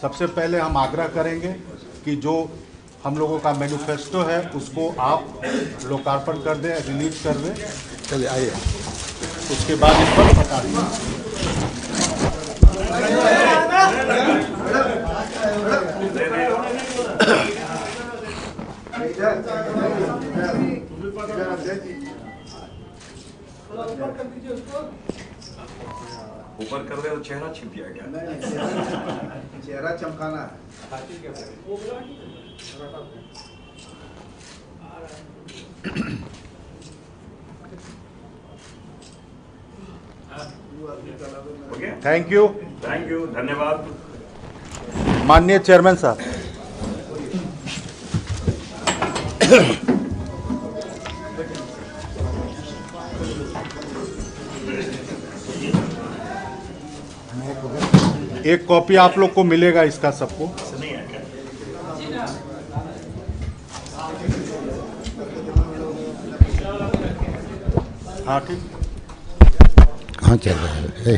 सबसे पहले हम आग्रह करेंगे कि जो हम लोगों का मैनिफेस्टो है उसको आप लोकार्पण कर दें, रिलीज कर दें। चलिए आइए। उसके बाद इस पर प्रकाश ऊपर कर दे तो चेहरा छिप जाएगा। चेहरा चमकाना ओके, थैंक यू, धन्यवाद। माननीय चेयरमैन साहब। एक कॉपी आप लोग को मिलेगा इसका सबको। हाँ ठीक, हाँ चल रहा है।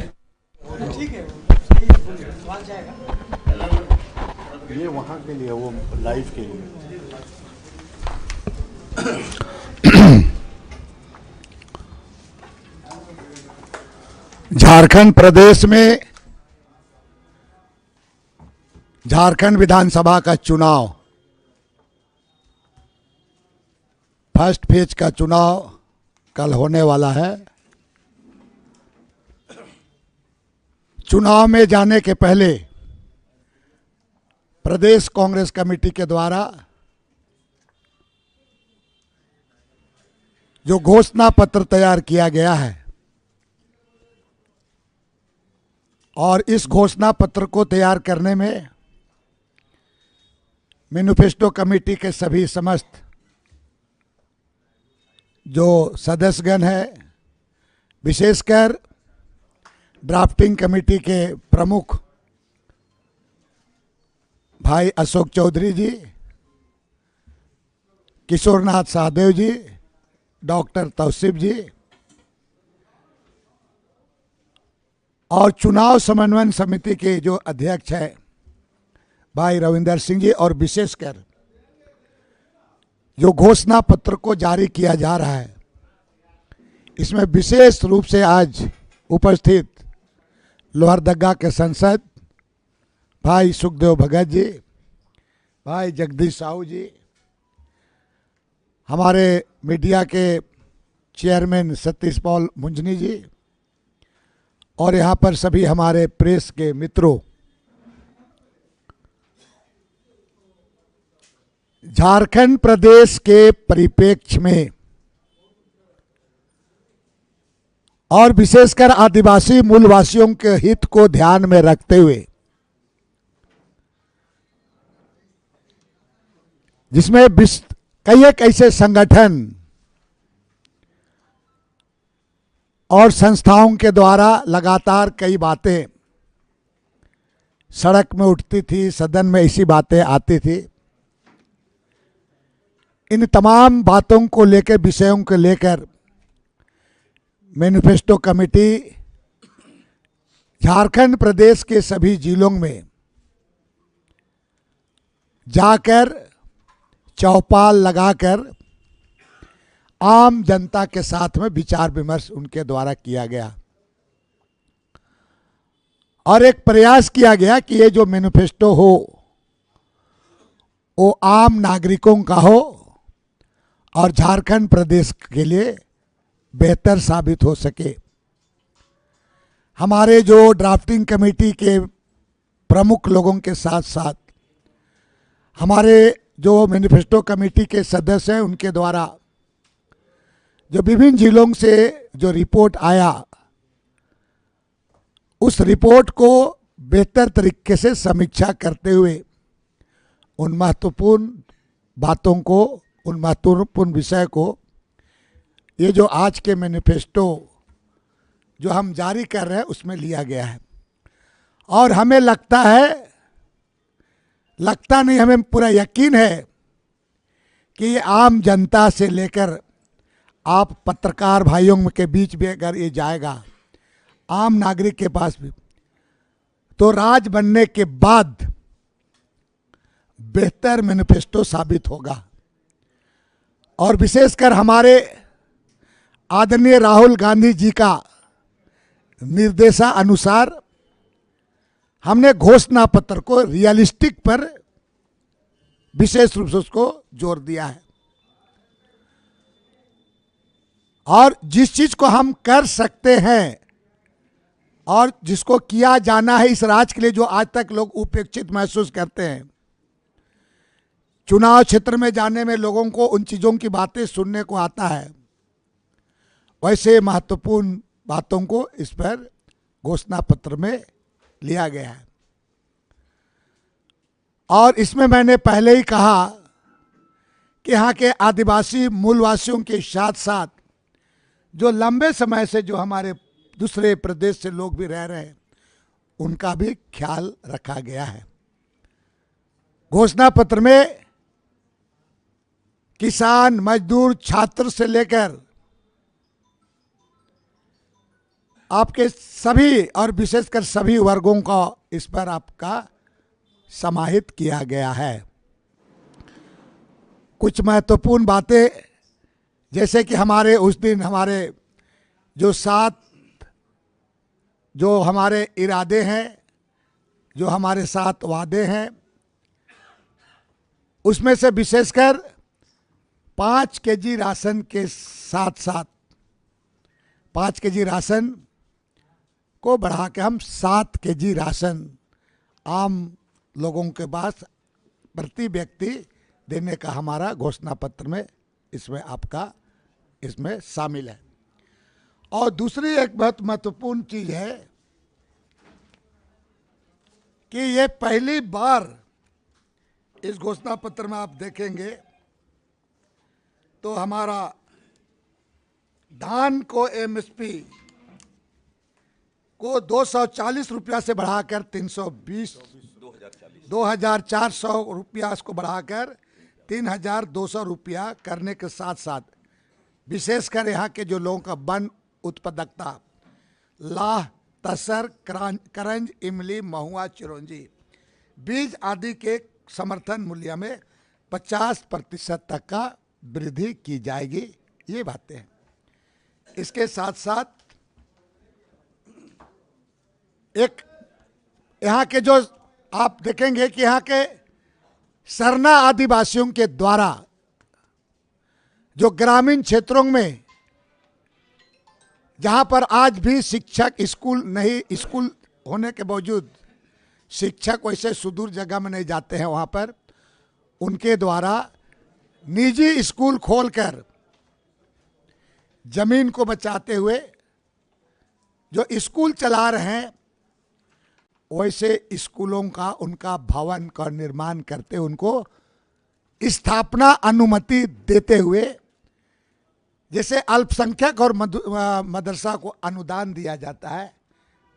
ये वहाँ के लिए, वो लाइव के लिए। झारखंड प्रदेश में झारखंड विधानसभा का चुनाव, फर्स्ट फेज का चुनाव कल होने वाला है। चुनाव में जाने के पहले प्रदेश कांग्रेस कमेटी के द्वारा जो घोषणा पत्र तैयार किया गया है और इस घोषणा पत्र को तैयार करने में मैनिफेस्टो कमेटी के सभी समस्त जो सदस्यगण हैं, विशेषकर ड्राफ्टिंग कमेटी के प्रमुख भाई अशोक चौधरी जी, किशोरनाथ सहदेव जी, डॉक्टर तौसीफ जी और चुनाव समन्वय समिति के जो अध्यक्ष हैं भाई रविंदर सिंह जी, और विशेषकर जो घोषणा पत्र को जारी किया जा रहा है, इसमें विशेष रूप से आज उपस्थित लोहरदगा के सांसद भाई सुखदेव भगत जी, भाई जगदीश साहू जी, हमारे मीडिया के चेयरमैन सतीश पॉल मुंजनी जी और यहाँ पर सभी हमारे प्रेस के मित्रों, झारखंड प्रदेश के परिप्रेक्ष्य में और विशेषकर आदिवासी मूलवासियों के हित को ध्यान में रखते हुए, जिसमें कई एक ऐसे संगठन और संस्थाओं के द्वारा लगातार कई बातें सड़क में उठती थी, सदन में ऐसी बातें आती थी, इन तमाम बातों को लेकर, विषयों को लेकर मैनिफेस्टो कमेटी झारखंड प्रदेश के सभी जिलों में जाकर चौपाल लगाकर आम जनता के साथ में विचार विमर्श उनके द्वारा किया गया और एक प्रयास किया गया कि ये जो मैनिफेस्टो हो वो आम नागरिकों का हो और झारखंड प्रदेश के लिए बेहतर साबित हो सके। हमारे जो ड्राफ्टिंग कमेटी के प्रमुख लोगों के साथ साथ हमारे जो मैनिफेस्टो कमेटी के सदस्य हैं, उनके द्वारा जो विभिन्न जिलों से जो रिपोर्ट आया, उस रिपोर्ट को बेहतर तरीके से समीक्षा करते हुए उन महत्वपूर्ण बातों को, उन महत्वपूर्ण विषय को, ये जो आज के मैनिफेस्टो जो हम जारी कर रहे हैं उसमें लिया गया है। और हमें लगता नहीं, हमें पूरा यकीन है कि ये आम जनता से लेकर आप पत्रकार भाइयों के बीच भी अगर ये जाएगा, आम नागरिक के पास भी, तो राज बनने के बाद बेहतर मैनिफेस्टो साबित होगा। और विशेषकर हमारे आदरणीय राहुल गांधी जी का निर्देशानुसार हमने घोषणा पत्र को रियलिस्टिक पर विशेष रूप से उसको जोर दिया है। और जिस चीज को हम कर सकते हैं और जिसको किया जाना है इस राज्य के लिए, जो आज तक लोग उपेक्षित महसूस करते हैं, चुनाव क्षेत्र में जाने में लोगों को उन चीजों की बातें सुनने को आता है, वैसे महत्वपूर्ण बातों को इस पर घोषणा पत्र में लिया गया है। और इसमें मैंने पहले ही कहा कि यहाँ के आदिवासी मूलवासियों के साथ साथ जो लंबे समय से जो हमारे दूसरे प्रदेश से लोग भी रह रहे हैं, उनका भी ख्याल रखा गया है। घोषणा पत्र में किसान, मजदूर, छात्र से लेकर आपके सभी और विशेषकर सभी वर्गों का इस पर आपका समाहित किया गया है। कुछ महत्वपूर्ण बातें, जैसे कि हमारे उस दिन हमारे जो हमारे इरादे हैं, जो हमारे साथ वादे हैं, उसमें से विशेषकर 5 केजी राशन के साथ साथ 5 केजी राशन को बढ़ा के हम 7 केजी राशन आम लोगों के पास प्रति व्यक्ति देने का हमारा घोषणा पत्र में इसमें शामिल है। और दूसरी एक बहुत महत्वपूर्ण चीज है कि ये पहली बार इस घोषणा पत्र में आप देखेंगे तो हमारा धान को एमएसपी को 240 रुपया से बढ़ाकर 2,400 रुपया इसको बढ़ाकर 3,200 रुपया करने के साथ साथ विशेषकर यहाँ के जो लोगों का वन उत्पादकता, लाह, तसर, करंज, इमली, महुआ, चिरौंजी, बीज आदि के समर्थन मूल्य में 50% तक का वृद्धि की जाएगी। ये बातें हैं। इसके साथ साथ एक यहाँ के जो आप देखेंगे कि यहाँ के सरना आदिवासियों के द्वारा जो ग्रामीण क्षेत्रों में जहाँ पर आज भी शिक्षक स्कूल होने के बावजूद शिक्षक वैसे सुदूर जगह में नहीं जाते हैं, वहाँ पर उनके द्वारा निजी स्कूल खोलकर जमीन को बचाते हुए जो स्कूल चला रहे हैं, वैसे स्कूलों का उनका भवन का निर्माण करते उनको स्थापना अनुमति देते हुए, जैसे अल्पसंख्यक और मदरसा को अनुदान दिया जाता है,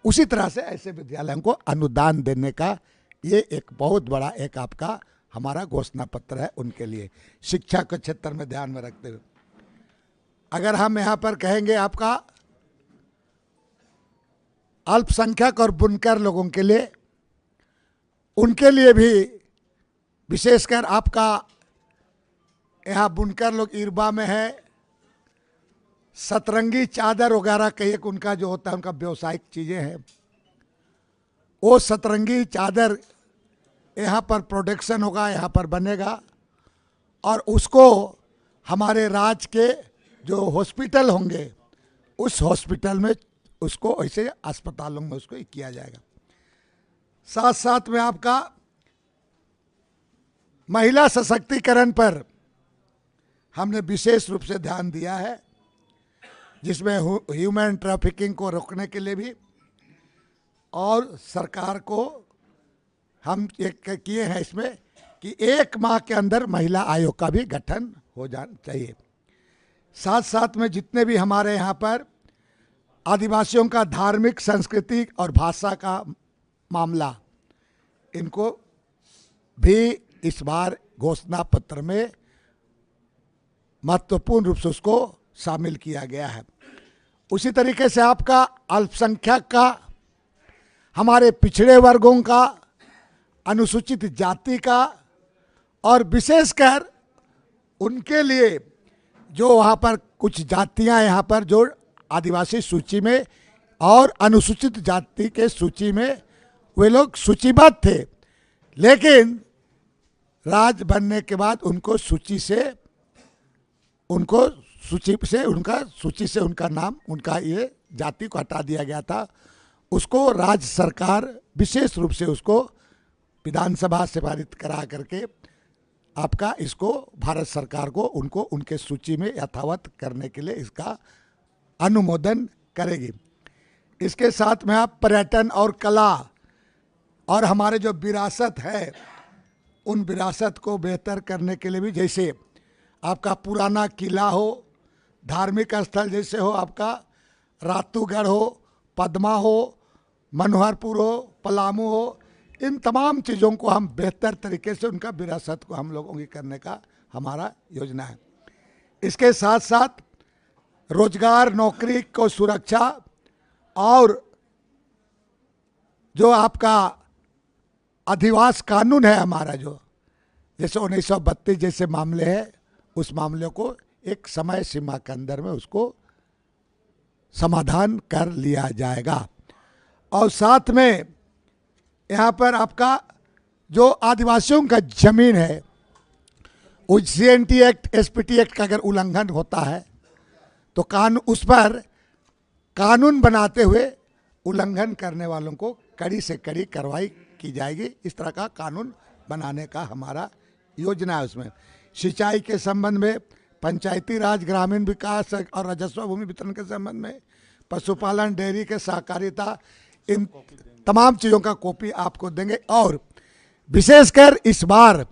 उसी तरह से ऐसे विद्यालयों को अनुदान देने का ये एक बहुत बड़ा एक आपका हमारा घोषणा पत्र है उनके लिए, शिक्षा के क्षेत्र में ध्यान में रखते हुए। अगर हम यहाँ पर कहेंगे आपका अल्पसंख्यक और बुनकर लोगों के लिए, उनके लिए भी विशेषकर आपका यहाँ बुनकर लोग इरबा में है, सतरंगी चादर वगैरह का एक उनका जो होता है उनका व्यवसायिक चीज़ें हैं, वो सतरंगी चादर यहाँ पर प्रोडक्शन होगा, यहाँ पर बनेगा और उसको हमारे राज्य के जो हॉस्पिटल होंगे उस हॉस्पिटल में उसको ऐसे अस्पतालों में उसको किया जाएगा। साथ साथ में आपका महिला सशक्तिकरण पर हमने विशेष रूप से ध्यान दिया है, जिसमें ह्यूमन ट्रैफिकिंग को रोकने के लिए भी और सरकार को हम एक किए हैं इसमें कि 1 माह के अंदर महिला आयोग का भी गठन हो जाना चाहिए। साथ साथ में जितने भी हमारे यहाँ पर आदिवासियों का धार्मिक, सांस्कृतिक और भाषा का मामला, इनको भी इस बार घोषणा पत्र में महत्वपूर्ण रूप से उसको शामिल किया गया है। उसी तरीके से आपका अल्पसंख्यक का, हमारे पिछड़े वर्गों का, अनुसूचित जाति का और विशेषकर उनके लिए जो वहाँ पर कुछ जातियाँ यहाँ पर जो आदिवासी सूची में और अनुसूचित जाति के सूची में वे लोग सूचीबद्ध थे, लेकिन राज बनने के बाद उनको सूची से उनका नाम, उनका ये जाति को हटा दिया गया था। उसको राज्य सरकार विशेष रूप से उसको विधानसभा से पारित करा करके आपका इसको भारत सरकार को उनको उनके सूची में यथावत करने के लिए इसका अनुमोदन करेगी। इसके साथ में आप पर्यटन और कला और हमारे जो विरासत है उन विरासत को बेहतर करने के लिए भी, जैसे आपका पुराना किला हो, धार्मिक स्थल जैसे हो आपका रातूगढ़ हो, पद्मा हो, मनोहरपुर हो, पलामू हो, इन तमाम चीज़ों को हम बेहतर तरीके से उनका विरासत को हम लोगों की करने का हमारा योजना है। इसके साथ साथ रोजगार, नौकरी को सुरक्षा और जो आपका अधिवास कानून है हमारा, जो जैसे 1932 जैसे मामले है, उस मामले को एक समय सीमा के अंदर में उसको समाधान कर लिया जाएगा। और साथ में यहाँ पर आपका जो आदिवासियों का जमीन है, उस CNT एक्ट, SPT एक्ट का अगर उल्लंघन होता है तो उस पर कानून बनाते हुए उल्लंघन करने वालों को कड़ी से कड़ी कार्रवाई की जाएगी। इस तरह का कानून बनाने का हमारा योजना है। उसमें सिंचाई के संबंध में, पंचायती राज, ग्रामीण विकास और राजस्व भूमि वितरण के संबंध में, पशुपालन, डेयरी के सहकारिता, इन तमाम चीज़ों का कॉपी आपको देंगे। और विशेषकर इस बार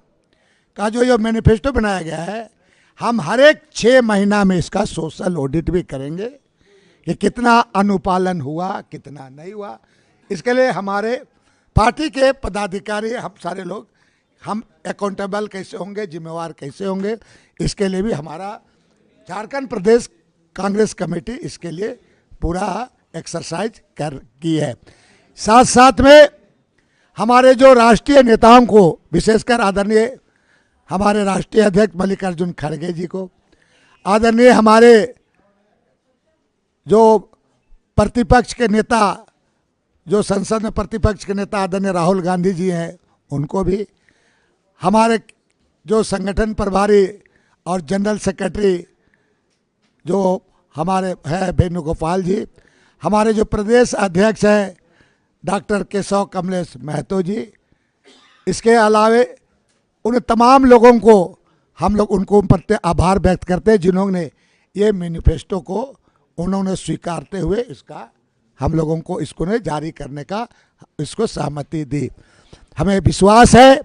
का जो ये मैनिफेस्टो बनाया गया है, हम हर एक 6 महीना में इसका सोशल ऑडिट भी करेंगे कि कितना अनुपालन हुआ, कितना नहीं हुआ। इसके लिए हमारे पार्टी के पदाधिकारी, हम सारे लोग, हम अकाउंटेबल कैसे होंगे, जिम्मेवार कैसे होंगे, इसके लिए भी हमारा झारखंड प्रदेश कांग्रेस कमेटी इसके लिए पूरा एक्सरसाइज की है। साथ साथ में हमारे जो राष्ट्रीय नेताओं को, विशेषकर आदरणीय हमारे राष्ट्रीय अध्यक्ष मल्लिकार्जुन खड़गे जी को, आदरणीय हमारे जो प्रतिपक्ष के नेता, जो संसद में प्रतिपक्ष के नेता आदरणीय राहुल गांधी जी हैं, उनको भी, हमारे जो संगठन प्रभारी और जनरल सेक्रेटरी जो हमारे है वेणुगोपाल जी, हमारे जो प्रदेश अध्यक्ष हैं डॉक्टर केशव कमलेश महतो जी, इसके अलावे उन तमाम लोगों को हम लोग उनको प्रति आभार व्यक्त करते हैं जिन्होंने ये मैनिफेस्टो को उन्होंने स्वीकारते हुए इसका हम लोगों को इसको ने जारी करने का इसको सहमति दी। हमें विश्वास है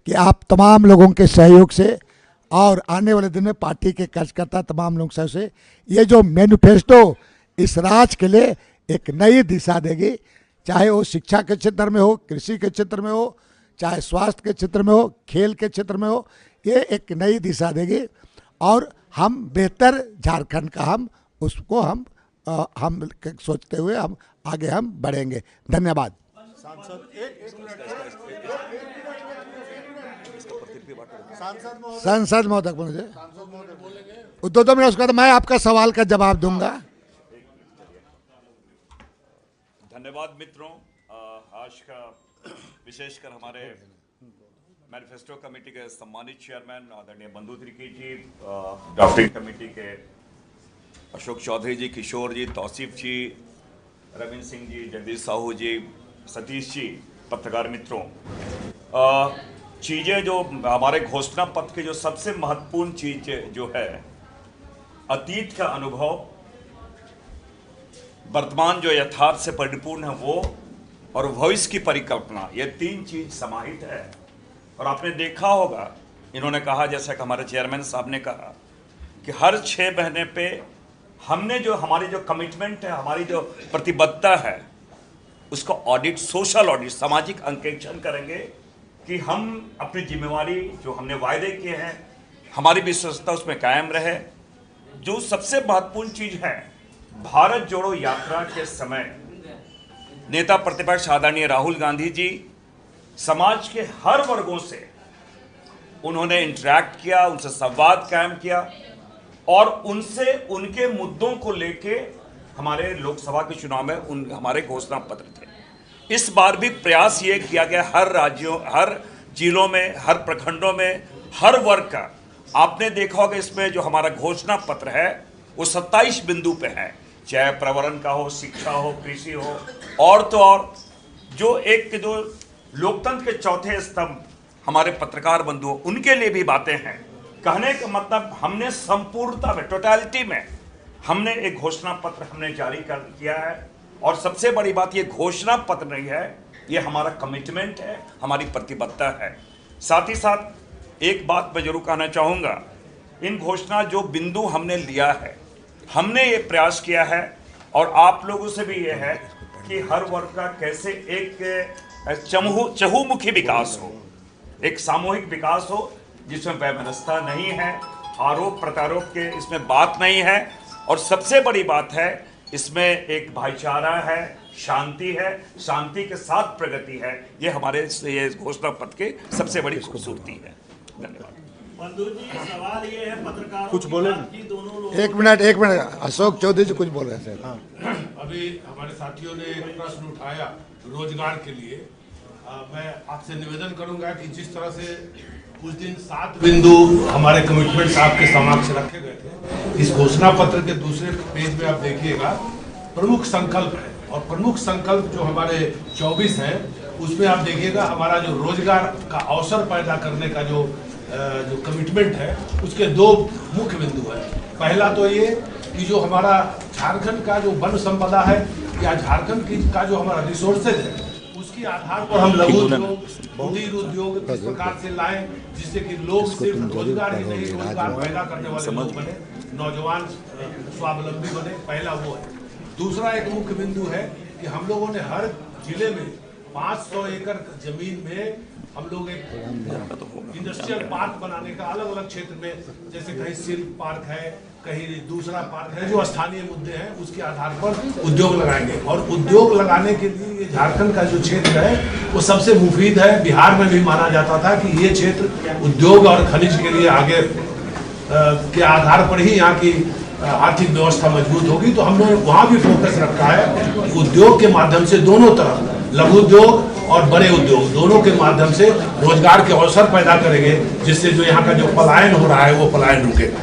कि आप तमाम लोगों के सहयोग से और आने वाले दिन में पार्टी के कार्यकर्ता तमाम लोगों सहयोग से ये जो मैनिफेस्टो इस राज्य के लिए एक नई दिशा देगी, चाहे वो शिक्षा के क्षेत्र में हो, कृषि के क्षेत्र में हो, चाहे स्वास्थ्य के क्षेत्र में हो, खेल के क्षेत्र में हो, ये एक नई दिशा देगी और हम बेहतर झारखंड का हम उसको हम सोचते हुए हम आगे हम बढ़ेंगे। धन्यवाद। सांसद महोदय मुझे 2 मिनट, उसके बाद मैं आपका सवाल का जवाब दूंगा। धन्यवाद मित्रों। आज का विशेषकर हमारे मैनिफेस्टो कमेटी के सम्मानित चेयरमैन आदरणीय बंधु त्रिकी जी, ड्राफ्टिंग कमेटी के अशोक चौधरी जी, किशोर जी, तौसीफ जी, रविंद्र सिंह जी, जगदीश साहू जी, सतीश जी, पत्रकार मित्रों, चीज़ें जो हमारे घोषणा पत्र की जो सबसे महत्वपूर्ण चीज जो है, अतीत का अनुभव, वर्तमान जो यथार्थ से परिपूर्ण है वो, और भविष्य की परिकल्पना, ये 3 चीज समाहित है। और आपने देखा होगा, इन्होंने कहा, जैसा कि हमारे चेयरमैन साहब ने कहा, कि हर 6 महीने पे हमने जो हमारी जो कमिटमेंट है, हमारी जो प्रतिबद्धता है, उसको ऑडिट, सोशल ऑडिट, सामाजिक अंकेक्षण करेंगे कि हम अपनी जिम्मेवारी जो हमने वायदे किए हैं, हमारी विश्वसनीयता उसमें कायम रहे। जो सबसे महत्वपूर्ण चीज है, भारत जोड़ो यात्रा के समय नेता प्रतिपक्ष आदरणीय राहुल गांधी जी समाज के हर वर्गों से उन्होंने इंटरैक्ट किया, उनसे संवाद कायम किया और उनसे उनके मुद्दों को लेके हमारे लोकसभा के चुनाव में हमारे घोषणा पत्र थे। इस बार भी प्रयास ये किया गया हर राज्यों, हर जिलों में, हर प्रखंडों में, हर वर्ग का। आपने देखा होगा इसमें जो हमारा घोषणा पत्र है वो 27 बिंदु पे है, चाहे पर्यावरण का हो, शिक्षा हो, कृषि हो और तो और जो लोकतंत्र के चौथे स्तंभ हमारे पत्रकार बंधु उनके लिए भी बातें हैं। कहने का मतलब हमने संपूर्णता में, टोटलिटी में हमने एक घोषणा पत्र हमने जारी कर किया है। और सबसे बड़ी बात ये घोषणा पत्र नहीं है, ये हमारा कमिटमेंट है, हमारी प्रतिबद्धता है। साथ ही साथ एक बात मैं जरूर कहना चाहूँगा, इन घोषणा जो बिंदु हमने लिया है, हमने ये प्रयास किया है और आप लोगों से भी ये है कि हर वर्ग का कैसे एक चहुमुखी विकास हो, एक सामूहिक विकास हो जिसमें व्यवस्था नहीं है, आरोप प्रत्यारोप के इसमें बात नहीं है और सबसे बड़ी बात है इसमें एक भाईचारा है, शांति है, शांति के साथ प्रगति है। ये हमारे ये घोषणा पत्र के सबसे बड़ी खूबसूरती है। धन्यवाद। बंधु जी, सवाल ये है पत्रकारों कुछ बोले की दोनों लोग एक मिनट अशोक चौधरी जी कुछ बोल रहे थे। अभी हमारे साथियों ने एक प्रश्न उठाया रोजगार के लिए। मैं आपसे निवेदन करूंगा कि जिस तरह से कुछ दिन 7 बिंदु हमारे कमिटमेंट आपके समक्ष रखे गए थे, इस घोषणा पत्र के दूसरे पेज में आप देखिएगा प्रमुख संकल्प है और प्रमुख संकल्प जो हमारे 24 हैं उसमें आप देखिएगा हमारा जो रोजगार का अवसर पैदा करने का जो कमिटमेंट है उसके 2 मुख्य बिंदु है। पहला तो ये कि जो हमारा झारखंड का जो वन संपदा है या झारखंड का जो हमारा रिसोर्सेज है उसके आधार पर हम लघु उद्योग, कुटीर उद्योग किस प्रकार से लाएं जिससे कि लोग सिर्फ रोजगार ही नहीं, रोजगार पैदा करने वाले लोग बने, नौजवान स्वावलंबी बने। पहला वो है। दूसरा एक मुख्य बिंदु है कि हम लोगों ने हर जिले में 500 एकड़ जमीन में हम लोग एक इंडस्ट्रियल पार्क बनाने का अलग अलग क्षेत्र में, जैसे कहीं सिल्क पार्क है, कहीं दूसरा पार्क है, जो स्थानीय मुद्दे हैं उसके आधार पर उद्योग लगाएंगे। और उद्योग लगाने के लिए ये झारखंड का जो क्षेत्र है वो सबसे मुफीद है। बिहार में भी माना जाता था कि ये क्षेत्र उद्योग और खनिज के लिए आगे के आधार पर ही यहाँ की आर्थिक व्यवस्था मजबूत होगी। तो हमने वहाँ भी फोकस रखा है उद्योग के माध्यम से दोनों तरफ, लघु उद्योग और बड़े उद्योग दोनों के माध्यम से रोजगार के अवसर पैदा करेंगे, जिससे जो यहाँ का जो पलायन हो रहा है वो पलायन रुकेगा।